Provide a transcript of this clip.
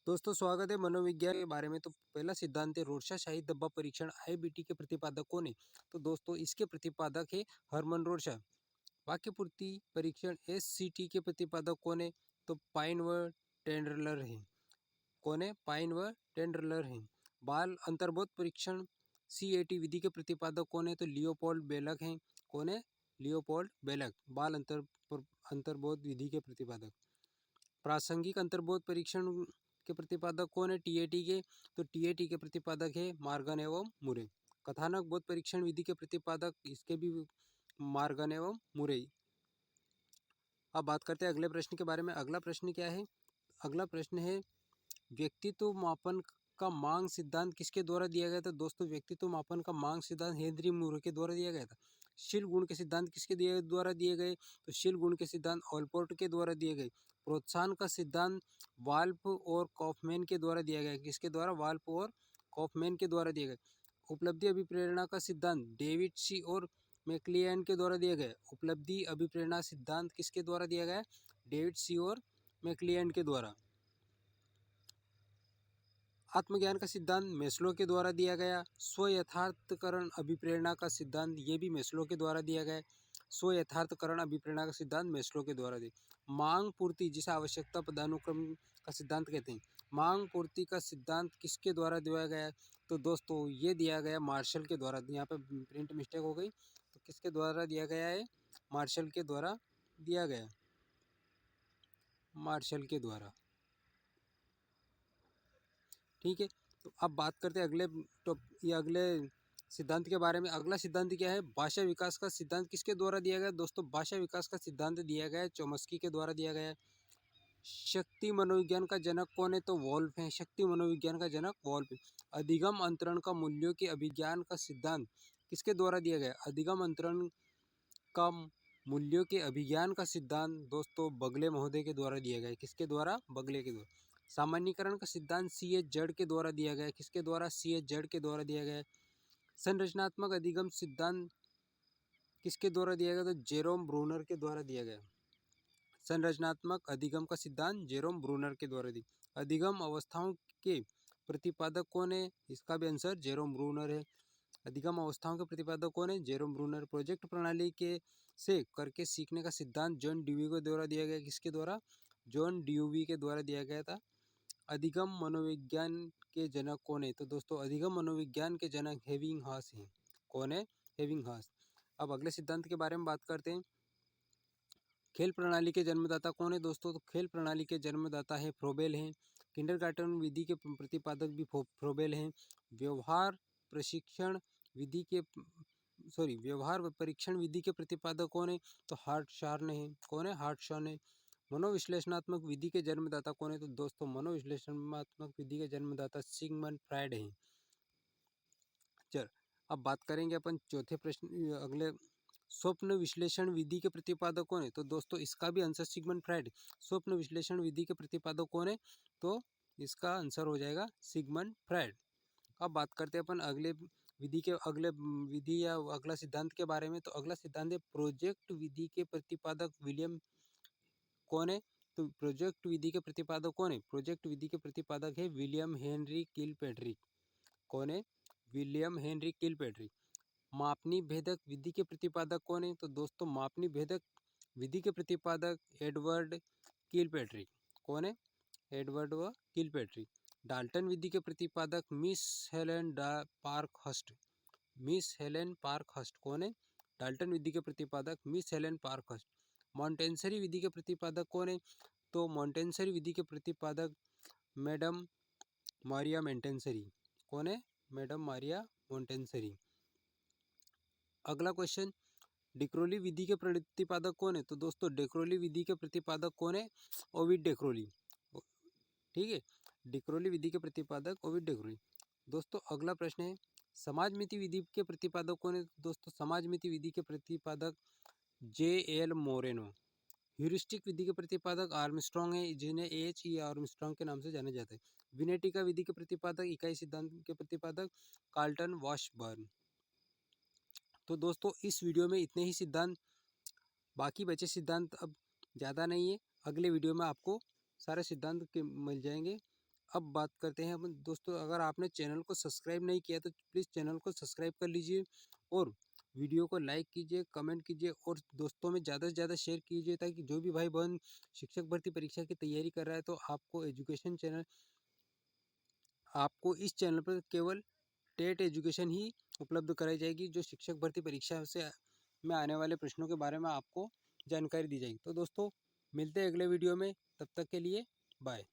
दोस्तों स्वागत है मनोविज्ञान के बारे में। तो पहला सिद्धांत है रोरशा-शाही धब्बा परीक्षण आईबीटी के प्रतिपादक कौन है? तो दोस्तों इसके प्रतिपादक है हरमन रोरशा। वाक्य पूर्ति परीक्षण एससीटी के प्रतिपादक कौन है? तो पाइन व टेंडरलर है। कौन है? पाइन व टेंडरलर है। बाल अंतर्बोध परीक्षण सीएटी विधि के प्रतिपादक कौन है? तो लियोपोल्ड बेलक हैं। कौन है? लियोपोल्ड बेलक बाल अंतर्बोध विधि के प्रतिपादक। प्रासंगिक अंतर्बोध परीक्षण के प्रतिपादक कौन है? टीएटी के। तो टीएटी के प्रतिपादक है मार्गन एवं मुरे। कथानक बोध परीक्षण विधि के प्रतिपादक इसके भी मार्गन एवं मुरे। अब बात करते हैं अगले प्रश्न के बारे में। अगला प्रश्न क्या है? अगला प्रश्न है व्यक्तित्व मापन का मांग सिद्धांत किसके द्वारा दिया गया था? दोस्तों व्यक्तित्व मापन का मांग सिद्धांत हेनरी मूर के द्वारा दिया गया था। शील गुण के सिद्धांत किसके द्वारा दिए गए? तो शील गुण के सिद्धांत ऑलपोर्ट के द्वारा दिए गए। प्रोत्साहन का सिद्धांत वाल्प और कॉफमैन के द्वारा दिया गया। किसके द्वारा? वाल्प और कॉफमैन के द्वारा दिया गया। उपलब्धि अभिप्रेरणा का सिद्धांत डेविड सी और मैक्लियन के द्वारा दिया गया। उपलब्धि अभिप्रेरणा सिद्धांत किसके द्वारा दिया गया? डेविड सी और मैक्लियन के द्वारा। आत्मज्ञान का सिद्धांत मेस्लो के द्वारा दिया गया। स्व यथार्थकरण अभिप्रेरणा का सिद्धांत ये भी मेस्लो के द्वारा दिया गया। स्व यथार्थकरण अभिप्रेरणा का सिद्धांत मेस्लो के द्वारा दिया। मांग पूर्ति जिसे आवश्यकता पदानुक्रम का सिद्धांत कहते हैं। मांग पूर्ति का सिद्धांत किसके द्वारा दिया गया? तो दोस्तों ये दिया गया मार्शल के द्वारा। यहाँ पे प्रिंट मिस्टेक हो गई, तो किसके द्वारा दिया गया है? मार्शल के द्वारा दिया गया। मार्शल के द्वारा। ठीक है, तो अब बात करते हैं अगले सिद्धांत के बारे में। अगला सिद्धांत क्या है? भाषा विकास का सिद्धांत किसके द्वारा दिया गया? दोस्तों भाषा विकास का सिद्धांत दिया गया है चोम्स्की के द्वारा दिया गया है। शक्ति मनोविज्ञान का जनक कौन है? तो वोल्फ है। शक्ति मनोविज्ञान का जनक वोल्फ है। अधिगम अंतरण का मूल्यों के अभिज्ञान का सिद्धांत किसके द्वारा दिया गया? अधिगम अंतरण का मूल्यों के अभिज्ञान का सिद्धांत दोस्तों बगले महोदय के द्वारा दिया गया है। किसके द्वारा? बगले के द्वारा। सामान्यीकरण का सिद्धांत सी एच जड़ के द्वारा दिया गया है। किसके द्वारा? सी एच जड़ के द्वारा दिया गया है। संरचनात्मक अधिगम सिद्धांत किसके द्वारा दिया गया? तो जेरोम ब्रूनर के द्वारा दिया गया। संरचनात्मक अधिगम का सिद्धांत जेरोम ब्रूनर के द्वारा दिया। अधिगम अवस्थाओं के प्रतिपादक कौन है? इसका भी आंसर जेरोम ब्रूनर है। अधिगम अवस्थाओं के प्रतिपादक कौन है? Jerome Bruner. प्रोजेक्ट प्रणाली के से करके सीखने का सिद्धांत जॉन ड्यूवी के द्वारा दिया गया। किसके द्वारा? जॉन ड्यूवी के द्वारा दिया गया था। अधिगम मनोविज्ञान के जनक कौन है? तो दोस्तों अधिगम मनोविज्ञान के जनक हेविंगहास हैं। कौन है? हेविंगहास। अब अगले सिद्धांत के बारे में बात करते हैं। खेल प्रणाली के जन्मदाता कौन है? दोस्तों तो खेल प्रणाली के जन्मदाता है फ्रोबेल हैं। किंडरगार्टन विधि के प्रतिपादक भी फ्रोबेल हैं। व्यवहार प्रशिक्षण विधि के व्यवहार परीक्षण विधि के प्रतिपादक कौन है? तो हार्टशॉर्न है। कौन है? हार्टशॉर्न है। मनोविश्लेषणात्मक विधि के जन्मदाता कौन है? तो दोस्तों मनोविश्लेषणात्मक विधि के जन्मदाता सिगमंड फ्रायड हैं। चल अब बात करेंगे अपन चौथे प्रश्न अगले स्वप्न विश्लेषण विधि के प्रतिपादक कौन है? तो दोस्तों इसका भी आंसर सिगमंड फ्रायड। स्वप्न विश्लेषण विधि के प्रतिपादक कौन है? तो इसका आंसर हो जाएगा सिगमंड फ्रायड। अब बात करते हैं अपन अगले विधि या अगला सिद्धांत के बारे में। तो अगला सिद्धांत है प्रोजेक्ट विधि के प्रतिपादक विलियम कौन है? तो प्रोजेक्ट विधि के प्रतिपादक कौन है? प्रोजेक्ट विधि के प्रतिपादक है विलियम हेनरी किलपैट्रिक। कौन है? William Henry Kilpatrick. मापनी भेदक विधि के प्रतिपादक कौन है? तो दोस्तों मापनी भेदक विधि के प्रतिपादक एडवर्ड किलपैट्रिक। कौन है? एडवर्ड व किलपैट्रिक। डाल्टन विधि के प्रतिपादक miss Helen Parkhurst. Miss Helen Parkhurst. कौन है? डाल्टन विधि के प्रतिपादक मिस हेलेन पार्कहर्स्ट। मॉन्टेसरी विधि के प्रतिपादक कौन है? तो मॉन्टेसरी विधि के प्रतिपादक मैडम मारिया मोंटेसरी। कौन है? Madam Maria Montessori. अगला क्वेश्चन डिक्रोली विधि के प्रतिपादक कौन है? तो दोस्तों डिक्रोली विधि के प्रतिपादक कौन है? ओविड डिक्रोली। ठीक है, डिक्रोली विधि के प्रतिपादक ओविड डिक्रोली। दोस्तों अगला प्रश्न है समाजमिति विधि के प्रतिपादक कौन है? दोस्तों समाजमिति विधि के प्रतिपादक जे एल मोरेनो। ह्यूरिस्टिक विधि के प्रतिपादक आर्मस्ट्रॉन्ग है, जिन्हें एच ई आर्मस्ट्रॉन्ग के नाम से जाना जाता है। विनेटिका विधि के प्रतिपादक इकाई सिद्धांत के प्रतिपादक कार्ल्टन वॉशबर्न। तो दोस्तों इस वीडियो में इतने ही सिद्धांत, बाकी बचे सिद्धांत अब ज़्यादा नहीं है। अगले वीडियो में आपको सारे सिद्धांत के मिल जाएंगे। अब बात करते हैं अपन दोस्तों, अगर आपने चैनल को सब्सक्राइब नहीं किया तो प्लीज़ चैनल को सब्सक्राइब कर लीजिए और वीडियो को लाइक कीजिए, कमेंट कीजिए और दोस्तों में ज़्यादा से ज़्यादा शेयर कीजिए, ताकि जो भी भाई बहन शिक्षक भर्ती परीक्षा की तैयारी कर रहा है तो आपको इस चैनल पर केवल टेट एजुकेशन ही उपलब्ध कराई जाएगी, जो शिक्षक भर्ती परीक्षा से में आने वाले प्रश्नों के बारे में आपको जानकारी दी जाएगी। तो दोस्तों मिलते हैं अगले वीडियो में, तब तक के लिए बाय।